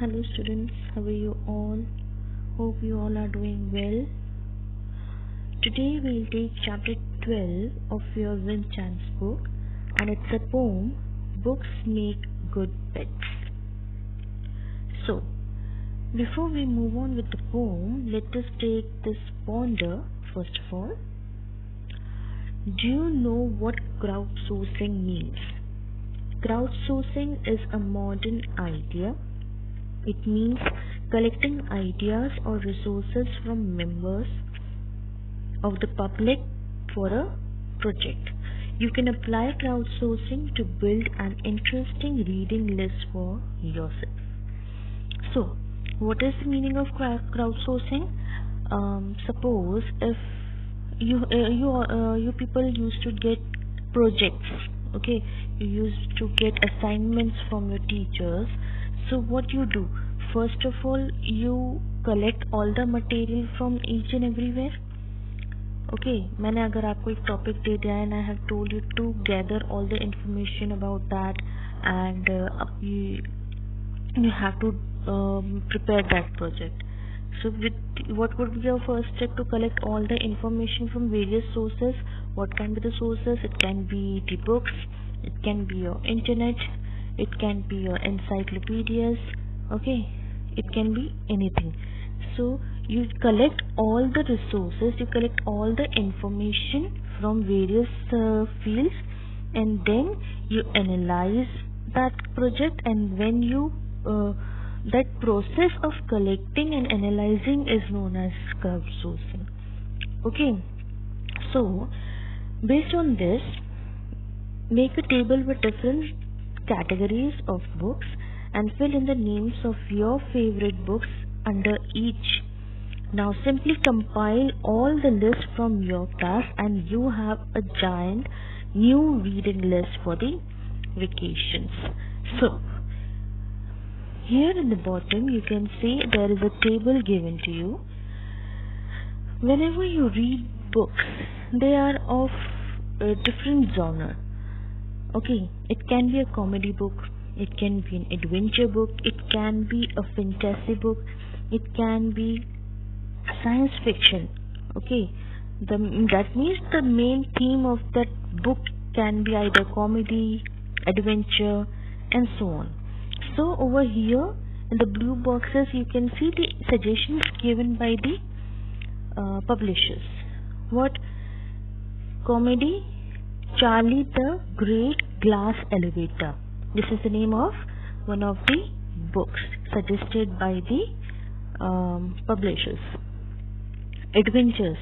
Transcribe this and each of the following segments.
Hello students, how are you all? Hope you all are doing well. Today we'll take chapter 12 of your Winchance book, and it's a poem, Books Make Good Pets. So, before we move on with the poem, let us take this ponder first of all. Do you know what crowdsourcing means? Crowdsourcing is a modern idea. It means collecting ideas or resources from members of the public for a project. You can apply crowdsourcing to build an interesting reading list for yourself. So, what is the meaning of crowdsourcing? Suppose if you people used to get projects, okay, you used to get assignments from your teachers. So what you do, first of all, you collect all the material from each and everywhere. Okay, मैंने अगर आपको एक topic दे दिया and I have told you to gather all the information about that, and you have to prepare that project. So what would be your first step? To collect all the information from various sources. What can be the sources? It can be the books, it can be your internet, it can be your encyclopedias, okay, it can be anything. So you collect all the resources, you collect all the information from various fields, and then you analyze that project, and when you that process of collecting and analyzing is known as crowdsourcing. Okay, so based on this, make a table with different categories of books and fill in the names of your favorite books under each. Now simply compile all the lists from your class and you have a giant new reading list for the vacations. So here in the bottom you can see there is a table given to you. Whenever you read books, they are of a different genre. Okay, it can be a comedy book, it can be an adventure book, it can be a fantasy book, it can be science fiction. Okay, that means the main theme of that book can be either comedy, adventure, and so on. So over here in the blue boxes you can see the suggestions given by the publishers. What? Comedy, Charlie the Great Glass Elevator. This is the name of one of the books suggested by the publishers. Adventures,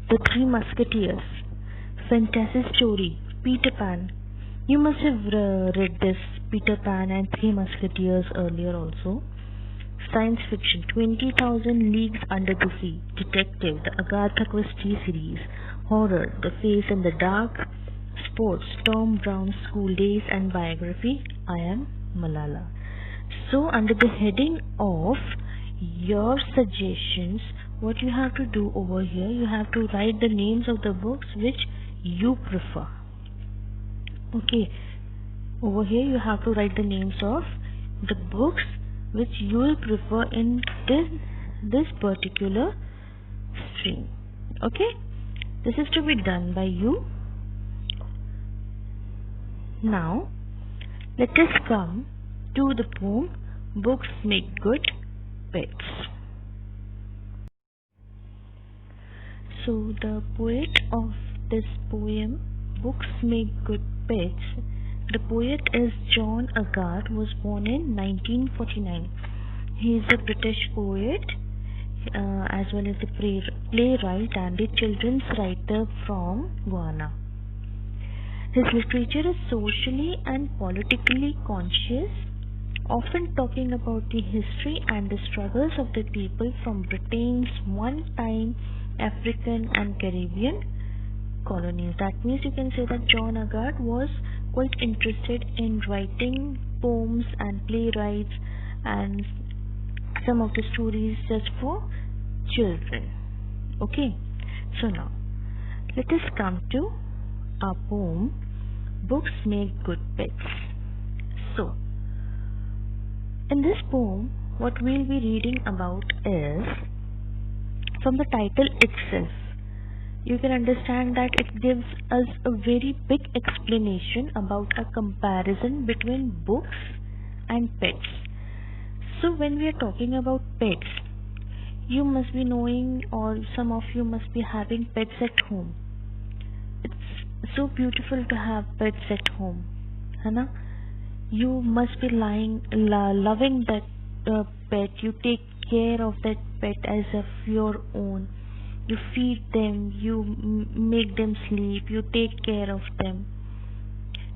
The Three Musketeers. Fantasy story, Peter Pan. You must have read this Peter Pan and Three Musketeers earlier also. Science fiction, 20,000 Leagues Under the Sea. Detective, the Agatha Christie series. Horror, The Face in the Dark. Sports, Tom Brown's School Days, and biography, I Am Malala. So under the heading of your suggestions, what you have to do over here, you have to write the names of the books which you prefer. Okay, over here you have to write the names of the books which you will prefer in this particular stream. Okay, this is to be done by you. Now let us come to the poem Books Make Good Pets. So the poet of this poem, Books Make Good Pets, the poet is John Agar, was born in 1949. He is a British poet as well as a playwright and a children's writer from Ghana. His literature is socially and politically conscious, often talking about the history and the struggles of the people from Britain's one-time African and Caribbean colonies. That means you can say that John Agar was quite interested in writing poems and playwrights and some of the stories just for children. Okay, so now let us come to our poem Books Make Good Pets. So in this poem what we'll be reading about is, from the title itself, you can understand that it gives us a very big explanation about a comparison between books and pets. So when we are talking about pets, you must be knowing, or some of you must be having pets at home. It's so beautiful to have pets at home, है ना? You must be loving that pet. You take care of that pet as of your own. You feed them, you make them sleep, you take care of them.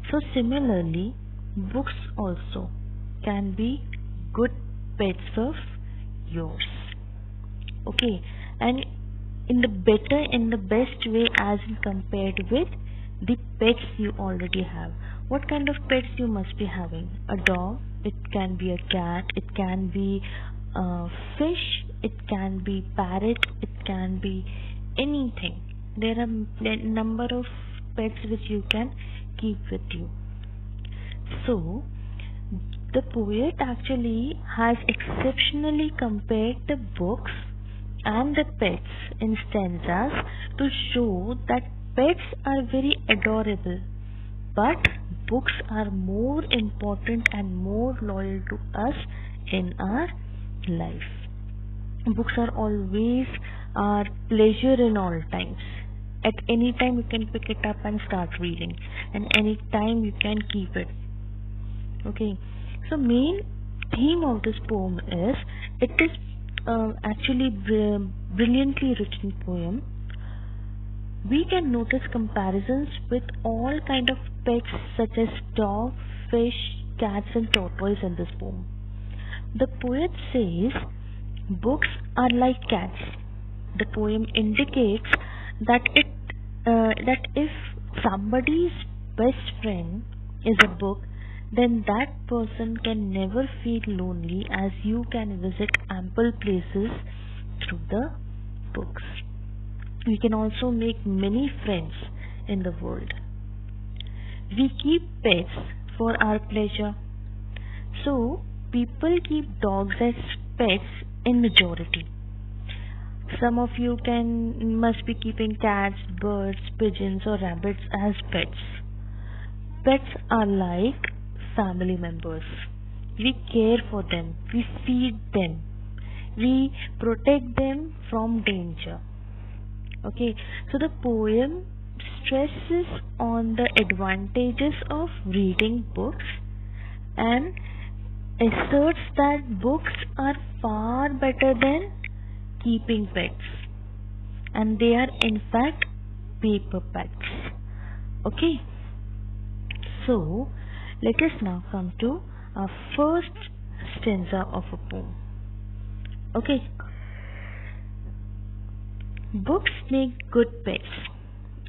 So similarly, books also can be good pets of yours. Okay, and in the best way as compared with the pets you already have. What kind of pets you must be having? A dog, it can be a cat, it can be a fish, it can be parrot, it can be anything. There are a number of pets which you can keep with you. So the poet actually has exceptionally compared the books and the pets in stanzas to show that pets are very adorable, but books are more important and more loyal to us in our life. Books are always our pleasure in all times. At any time you can pick it up and start reading, and any time you can keep it. Okay, so main theme of this poem is, it is actually brilliantly written poem. We can notice comparisons with all kind of pets such as dog, fish, cats and tortoise in this poem. The poet says books are like cats. The poem indicates that if somebody's best friend is a book, then that person can never feel lonely, as you can visit ample places through the books. We can also make many friends in the world. We keep pets for our pleasure. So people keep dogs as pets in majority. Some of you must be keeping cats, birds, pigeons or rabbits as pets. Pets are like family members. We care for them, we feed them, we protect them from danger. Okay, so the poem stresses on the advantages of reading books and asserts that books are far better than keeping pets, and they are in fact paper pets. Okay, so let us now come to our first stanza of a poem. Okay, books make good pets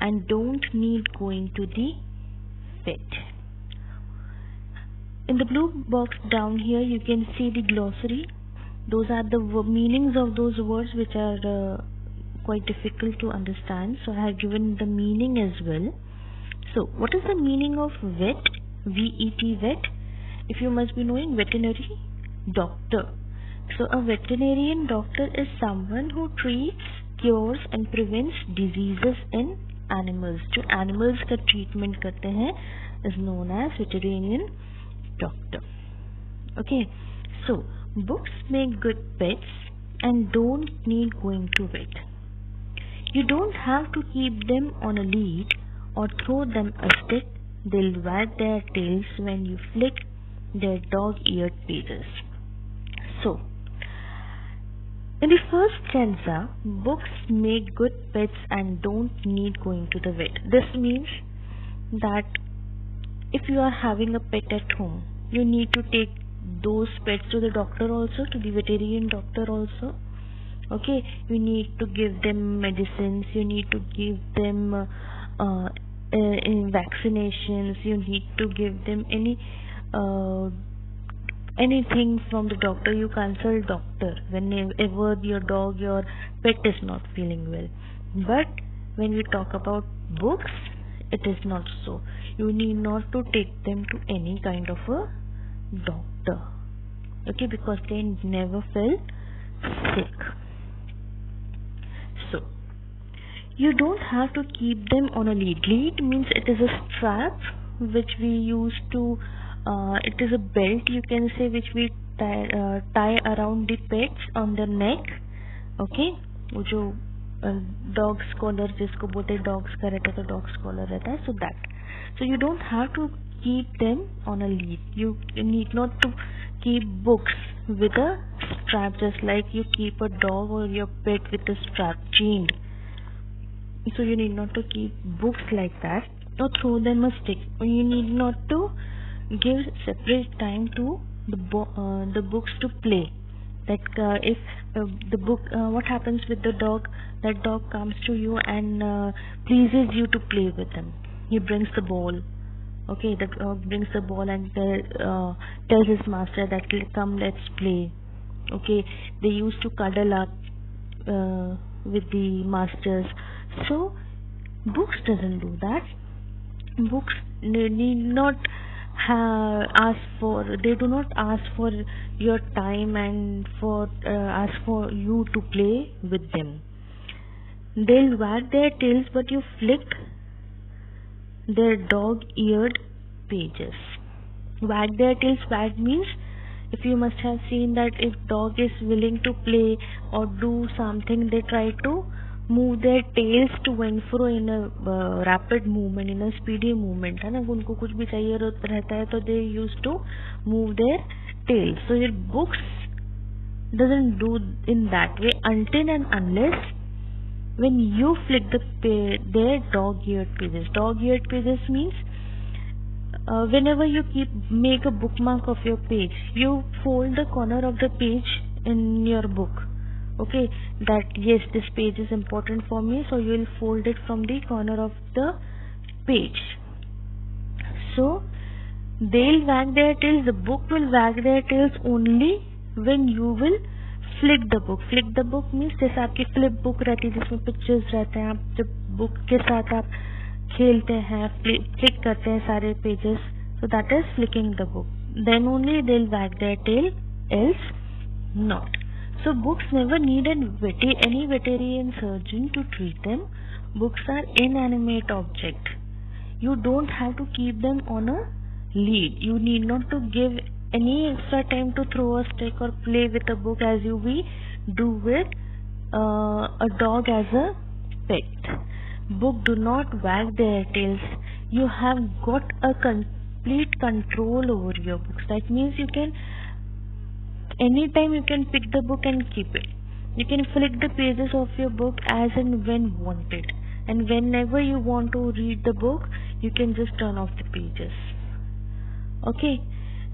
and don't need going to the vet. In the blue box down here you can see the glossary. Those are the meanings of those words which are quite difficult to understand, so I have given the meaning as well. So what is the meaning of vet? V-E-T, vet. If you must be knowing, veterinary doctor. So a veterinarian doctor is someone who treats, cures and prevents diseases in animals. जो animals का treatment करते हैं is known as veterinarian doctor. Okay, so books make good pets and don't need going to vet. You don't have to keep them on a lead or throw them a stick. They'll wag their tails when you flick their dog-eared pages. So, in the first stanza, books make good pets and don't need going to the vet. This means that if you are having a pet at home, you need to take those pets to the doctor also, to the veterinarian doctor also. Okay, you need to give them medicines, you need to give them vaccinations, you need to give them anything from the doctor. You consult doctor whenever your dog, your pet is not feeling well. But when we talk about books, it is not so. You need not to take them to any kind of a doctor. okay, because they never fell sick. So you don't have to keep them on a lead. Lead means it is a strap which we use to it is a belt, you can say, which we tie around the pets on their neck. Okay, वो जो dogs collar जिसको बोलते हैं, dogs का रहता है तो dogs collar रहता है, so that. So you don't have to keep them on a lead. You need not to keep books with a strap, just like you keep a dog or your pet with a strap chained. So you need not to keep books like that or throw them a stick. You need not to give separate time to the books to play. Like if the book, what happens with the dog? That dog comes to you and pleases you to play with him. He brings the ball. Okay, the dog brings the ball and tells his master that come, let's play. Okay, they used to cuddle up with the masters. So books doesn't do that. Books need not ask for, they do not ask for your time and for ask for you to play with them. They'll wag their tails, but you flick their dog-eared pages. Wag their tails. Wag means, if you must have seen that if dog is willing to play or do something, they try to move their tails to and fro in a rapid movement, in a speedy movement, है ना. उनको कुछ भी चाहिए रहता है तो they used to move their tails. So your books doesn't do in that way until and unless when you flick their dog-eared pages. Dog-eared pages means whenever you make a bookmark of your page, you fold the corner of the page in your book. Okay, that yes, this page is important for me, so you will fold it from the corner of the page. So they'll wag their tails, the book will wag their tails only when you will flick the book. Flick the book means जैसे आपकी flip book रहती है जिसमें pictures रहते हैं, आप जब book के साथ आप खेलते हैं, flick करते हैं सारे pages, so that is flicking the book. Then only they'll wag their tail, else not. So books never need any veterinarian surgeon to treat them. Books are inanimate object. You don't have to keep them on a lead. You need not to give any extra time to throw a stick or play with a book as you do with a dog as a pet. Book do not wag their tails. You have got a complete control over your books. That means you can anytime you can pick the book and keep it. You can flick the pages of your book as and when wanted, and whenever you want to read the book, you can just turn off the pages. Okay,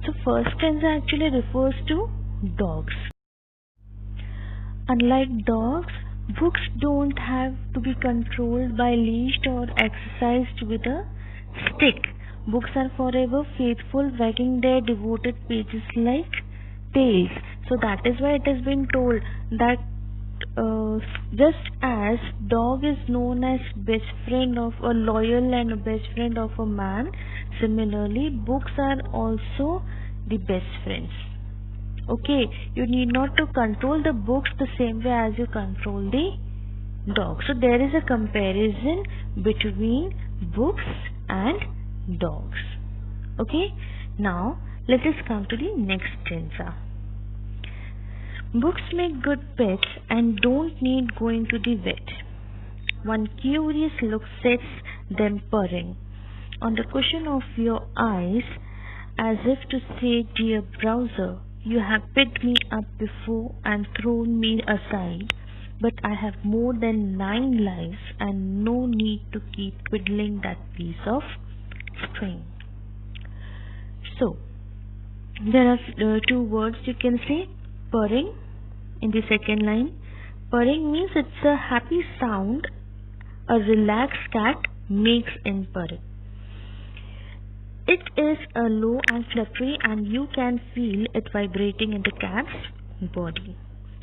so first stanza actually refers to dogs. Unlike dogs, books don't have to be controlled by leashed or exercised with a stick. Books are forever faithful, wagging their devoted pages like tails. So that is why it has been told that just as dog is known as best friend of a loyal and a best friend of a man, similarly books are also the best friends. Okay, you need not to control the books the same way as you control the dog. So there is a comparison between books and dogs. Okay, now let us come to the next stanza. Books make good pets and don't need going to the vet. One curious look sets them purring on the cushion of your eyes, as if to say, dear browser, you have picked me up before and thrown me aside, but I have more than 9 lives and no need to keep twiddling that piece of string. So there are two words you can say, purring in the second line. Purring means it's a happy sound a relaxed cat makes in purring. It is a low and fluttery, and you can feel it vibrating in the cat's body.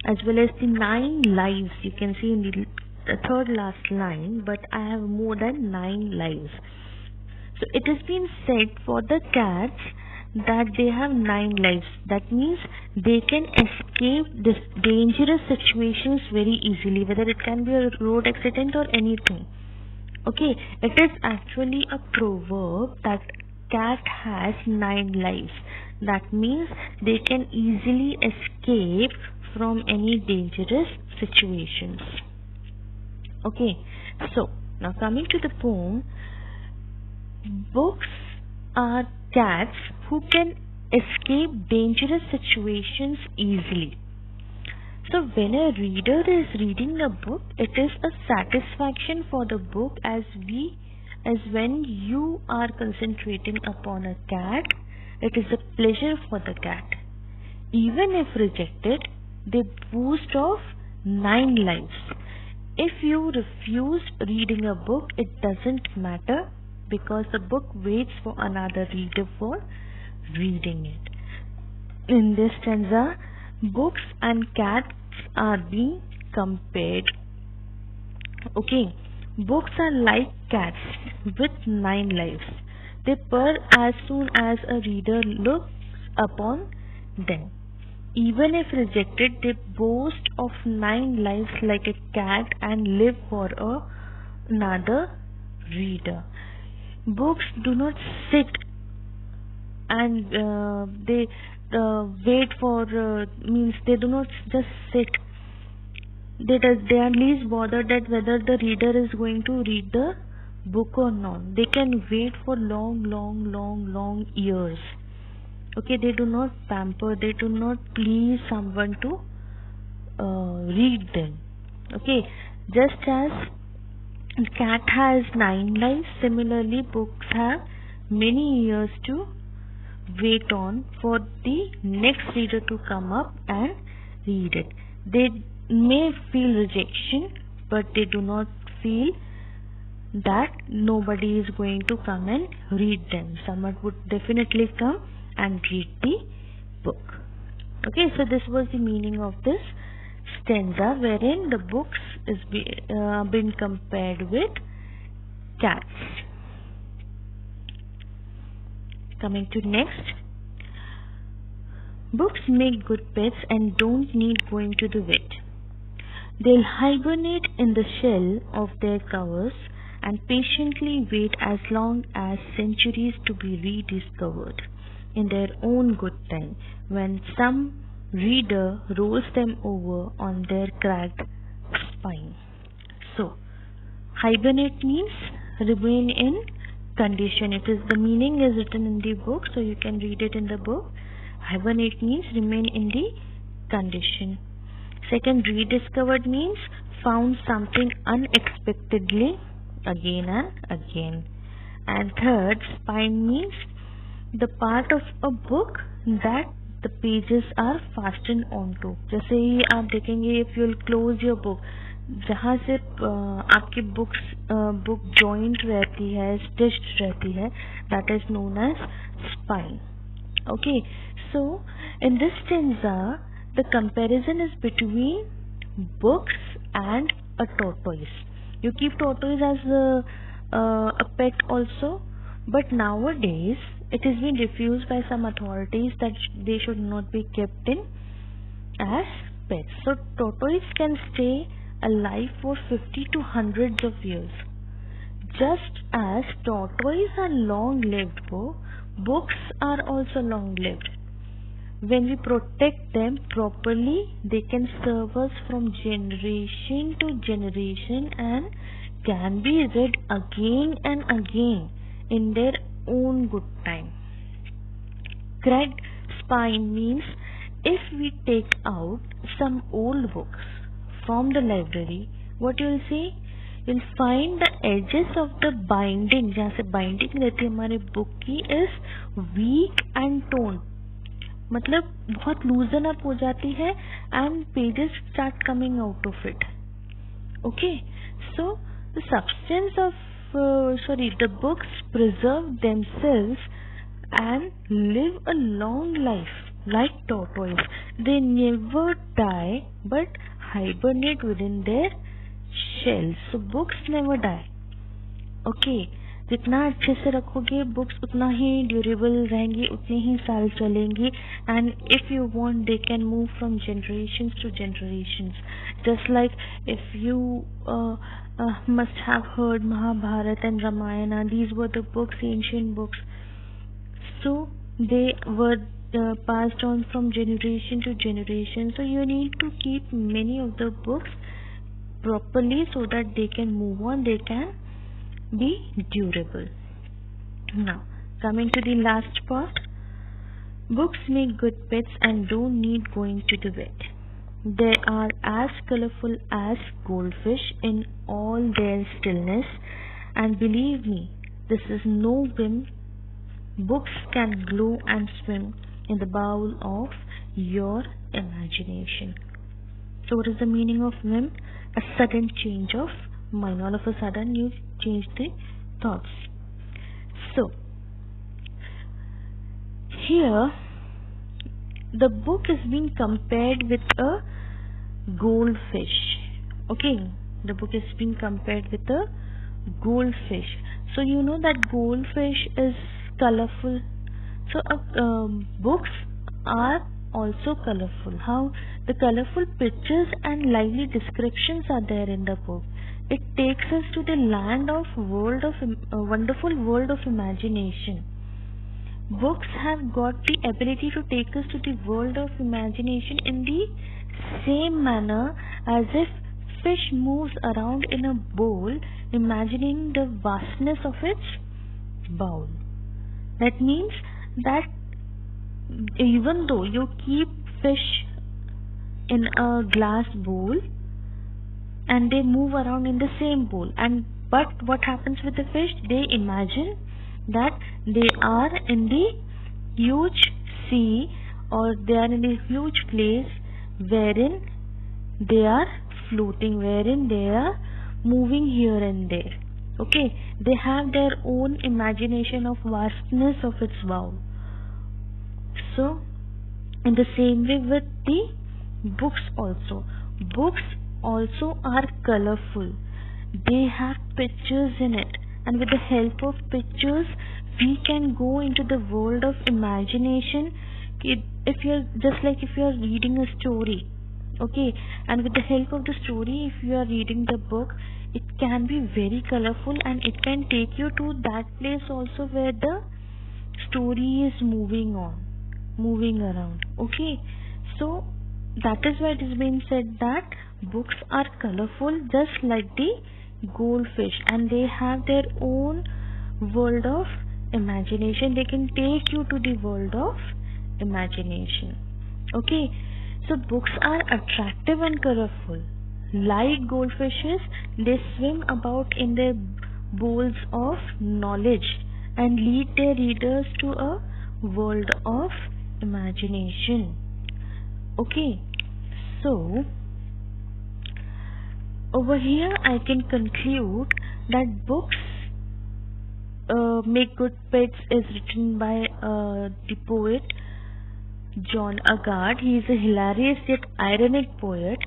As well as the 9 lives you can see in the third last line, but I have more than 9 lives. So it has been said for the cats that they have 9 lives. That means they can escape this dangerous situations very easily, whether it can be a road accident or anything. Okay, it is actually a proverb that cat has 9 lives. That means they can easily escape from any dangerous situations. Okay, so now coming to the poem, books are cats who can escape dangerous situations easily. So when a reader is reading a book, it is a satisfaction for the book as when you are concentrating upon a cat, it is a pleasure for the cat. Even if rejected, they boost off 9 lives. If you refuse reading a book, it doesn't matter because the book waits for another reader for reading it. In this stanza, books and cats are being compared. Okay, books are like cats with 9 lives. They purr as soon as a reader looks upon them. Even if rejected, they boast of 9 lives like a cat and live for another reader. Books do not sit and they wait for means they do not just sit. They are least bothered that whether the reader is going to read the book or not. They can wait for long years. Okay, they do not pamper, they do not please someone to read them. Okay, just as cat has 9 lives, similarly books have many years to wait on for the next reader to come up and read it. They may feel rejection, but they do not feel that nobody is going to come and read them. Someone would definitely come and read the book. Okay, so this was the meaning of this stanza, wherein the books is been compared with cats. Coming to next, books make good pets and don't need going to the vet. They'll hibernate in the shell of their covers and patiently wait as long as centuries to be rediscovered in their own good time when some reader rolls them over on their cracked spine. So, hibernate means remain in condition. It is the meaning is written in the book, so you can read it in the book. Hibernate means remain in the condition. Second, rediscovered means found something unexpectedly again and again. And third, spine means the part of a book that the pages are fastened onto. जैसे ही आप देखेंगे, if you'll close your book, जहाँ से आपकी book joint रहती है, stitched रहती है, that is known as spine. Okay, so in this stanza, the comparison is between books and a tortoise. You keep tortoise as a pet also, but nowadays it has been refused by some authorities that they should not be kept in as pets. So tortoise can stay alive for 50 to hundreds of years. Just as tortoise are long-lived, books are also long-lived. When we protect them properly, they can serve us from generation to generation and can be read again and again in their own good time. Cracked spine means if we take out some old books from the library, what you will see? You'll find the edges of the binding, जहाँ से binding रहती है हमारे book की, is weak and torn. मतलब बहुत loosen up हो जाती है and pages start coming out of it. Okay, so the substance of the books preserve themselves and live a long life like tortoise. They never die but hibernate within their shells. So books never die. Okay, जितना अच्छे से रखोगे books उतना ही durable रहेंगी, उतने ही साल चलेंगी. And if you want they can move from generations to generations. Just like if you must have heard Mahabharata and Ramayana, these were the books, ancient books, so they were passed on from generation to generation. So you need to keep many of the books properly so that they can move on, they can be durable. Now, coming to the last part, books make good pets and don't need going to the vet. They are as colorful as goldfish in all their stillness, and believe me, this is no whim. Books can glow and swim in the bowl of your imagination. So what is the meaning of whim? A sudden change of mind. All of a sudden you change the thoughts. So here the book is being compared with a goldfish. Okay, the book is being compared with a goldfish. So you know that goldfish is colorful. So books are also colorful. How? The colorful pictures and lively descriptions are there in the book. It takes us to the land of wonderful world of imagination. Books have got the ability to take us to the world of imagination in the same manner as if fish moves around in a bowl, imagining the vastness of its bowl. That means that even though you keep fish in a glass bowl and they move around in the same bowl, but what happens with the fish? They imagine that they are in the huge sea, or they are in a huge place wherein they are floating, wherein they are moving here and there. Okay, they have their own imagination of vastness of its bowl. So in the same way with the books also. Books also are colorful. They have pictures in it, and with the help of pictures we can go into the world of imagination. If you're just like if you're reading a story, okay, and with the help of the story, if you are reading the book, it can be very colorful and it can take you to that place also where the story is moving around. Okay, so that is why it is being said that books are colorful just like the goldfish, and they have their own world of imagination. They can take you to the world of imagination. Okay, so books are attractive and colorful. Like goldfishes, they swim about in their bowls of knowledge and lead their readers to a world of imagination. Okay, so over here I can conclude that books Make Good Pets is written by the poet John Agard. He is a hilarious yet ironic poet.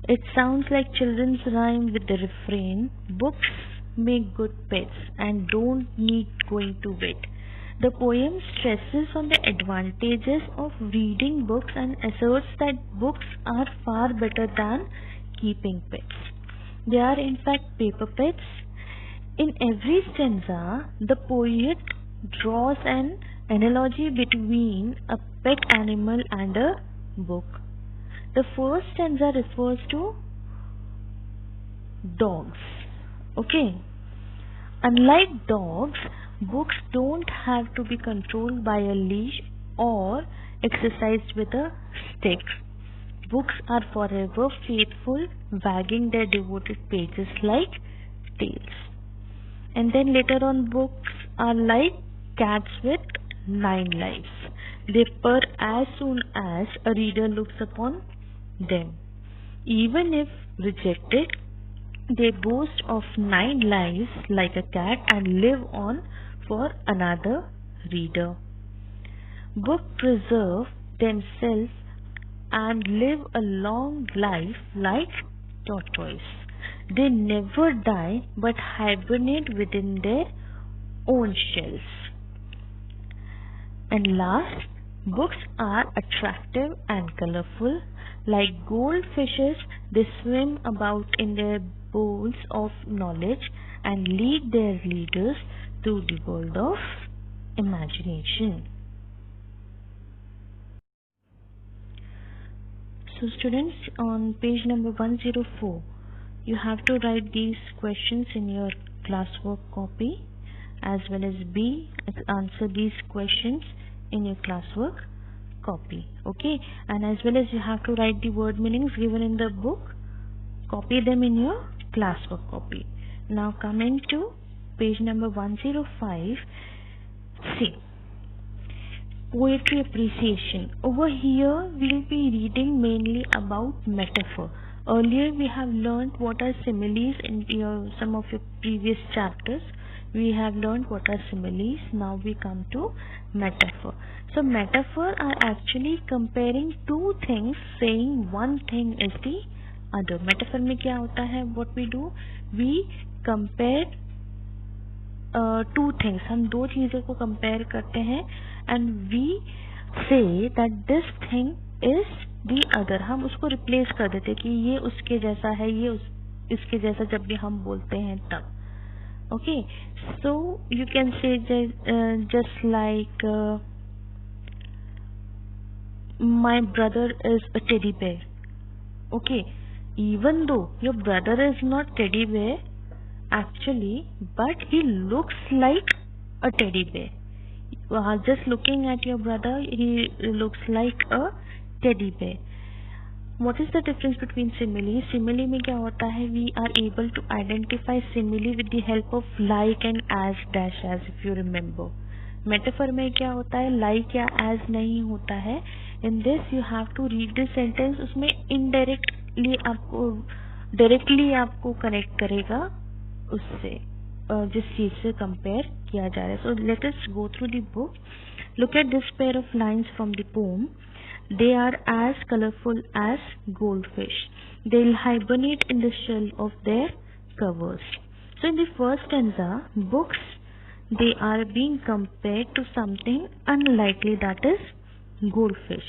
It sounds like children's rhyme with the refrain, books make good pets and don't need going to vet. The poem stresses on the advantages of reading books and asserts that books are far better than keeping pets. They are in fact paper pets. In every stanza, the poet draws an analogy between a pet animal and a book. The first stanza refers to dogs. Okay. Unlike dogs, books don't have to be controlled by a leash or exercised with a stick. Books are forever faithful, wagging their devoted pages like tails. And then later on, books are like cats with 9 lives. They purr as soon as a reader looks upon them. Even if rejected, they boast of 9 lives like a cat and live on for another reader. Books preserve themselves and live a long life like tortoise. They never die but hibernate within their own shells. And last, books are attractive and colorful. Like goldfishes, they swim about in their bowls of knowledge and lead their leaders through the world of imagination. So students, on page number 104, you have to write these questions in your classwork copy, as well as B, answer these questions in your classwork copy. Okay, and as well as you have to write the word meanings given in the book, copy them in your classwork copy. Now coming to page number 105, see, poetry appreciation. Over here we'll be reading mainly about metaphor. Earlier we have learned what are similes in some of your previous chapters. We have learned what are similes. Now we come to metaphor. So metaphor are actually comparing two things, saying one thing is the other. Metaphor में क्या होता है? What we do? We compare two things. हम दो चीजों को compare करते हैं and we say that this thing is the other. हम उसको replace कर देते कि ये उसके जैसा है, ये इसके जैसा जब भी हम बोलते हैं तब. Okay, so you can say just like my brother is a teddy bear. Okay, even though your brother is not teddy bear actually, but he looks like a teddy bear. Just looking at your brother, he looks like a teddy bear. What is the difference between simile? Simile में क्या होता है? We are able to identify simile with the help of like and as dash as, if you remember. Metaphor में क्या होता है? Like या as नहीं होता है. In this you have to read the sentence. उसमें indirectly आपको directly आपको connect करेगा उससे जिस चीज से compare किया जा रहा है. So let us go through the book. Look at this pair of lines from the poem. They are as colorful as goldfish. They'll hibernate in the shell of their covers. So in the first stanza, books, they are being compared to something unlikely, that is goldfish.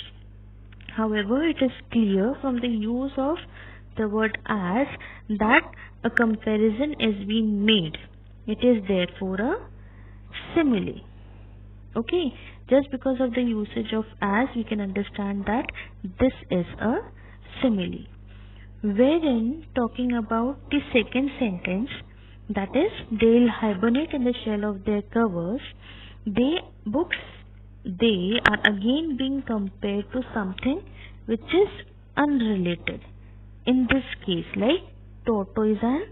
However, it is clear from the use of the word as that a comparison is being made. It is therefore a simile. Okay, just because of the usage of as, we can understand that this is a simile. Wherein, talking about the second sentence, that is, they'll hibernate in the shell of their covers, books are again being compared to something which is unrelated. In this case, like tortoise and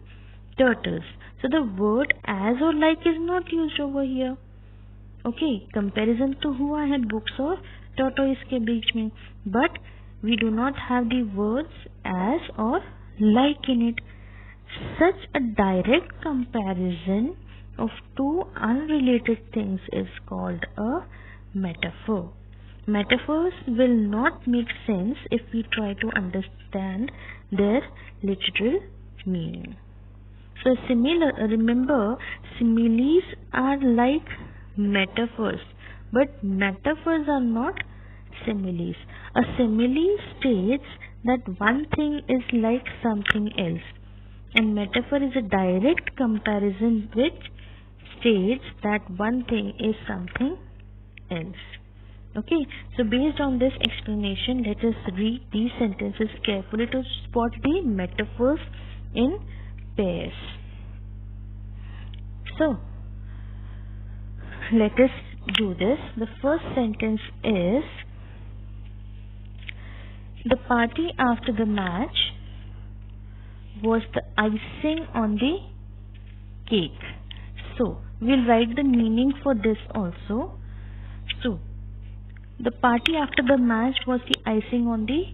turtles. So the word as or like is not used over here. Okay, comparison तो हुआ है books और tortoise के बीच में, but we do not have the words as or like in it. Such a direct comparison of two unrelated things is called a metaphor. Metaphors will not make sense if we try to understand their literal meaning. So remember, similes are like metaphors, but metaphors are not similes. A simile states that one thing is like something else, and metaphor is a direct comparison which states that one thing is something else. Okay, so based on this explanation, let us read these sentences carefully to spot the metaphors in pairs. So let us do this. The first sentence is, the party after the match was the icing on the cake. So we'll write the meaning for this also. So the party after the match was the icing on the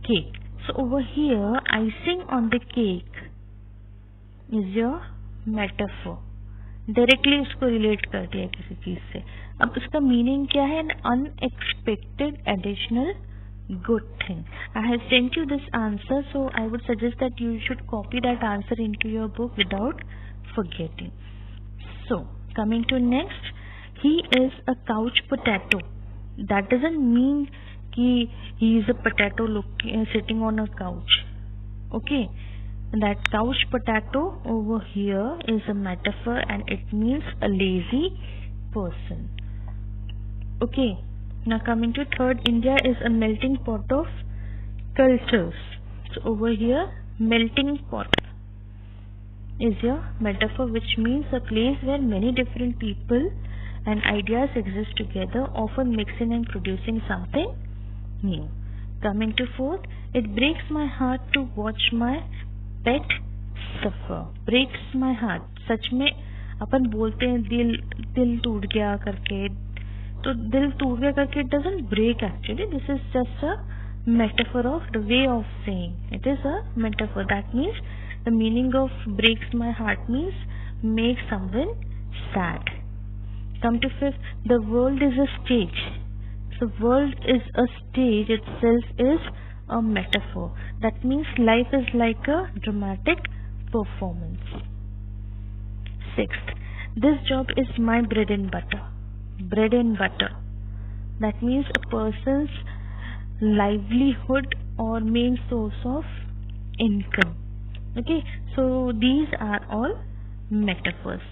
cake. So over here, icing on the cake is your metaphor. Directly उसको relate कर दिया किसी चीज से. अब उसका meaning क्या है? N unexpected additional good thing. I have sent you this answer, so I would suggest that you should copy that answer into your book without forgetting. So Coming to next, he is a couch potato. That doesn't mean he is a potato sitting on a couch. Okay, that couch potato over here is a metaphor and it means a lazy person. Okay, now coming to third, India is a melting pot of cultures. So over here, melting pot is a metaphor, which means a place where many different people and ideas exist together, often mixing and producing something new. Coming to fourth, it breaks my heart to watch my pet suffer. Breaks my heart, सच में अपन बोलते हैं दिल दिल टूट गया करके, तो दिल टूट गया करके it doesn't break actually. This is just a metaphor of the way of saying. It is a metaphor. That means the meaning of breaks my heart means make someone sad. Come to fifth, the world is a stage. The world is a stage itself is a metaphor. That means life is like a dramatic performance. Sixth, this job is my bread and butter. Bread and butter. That means a person's livelihood or main source of income. Okay, so these are all metaphors.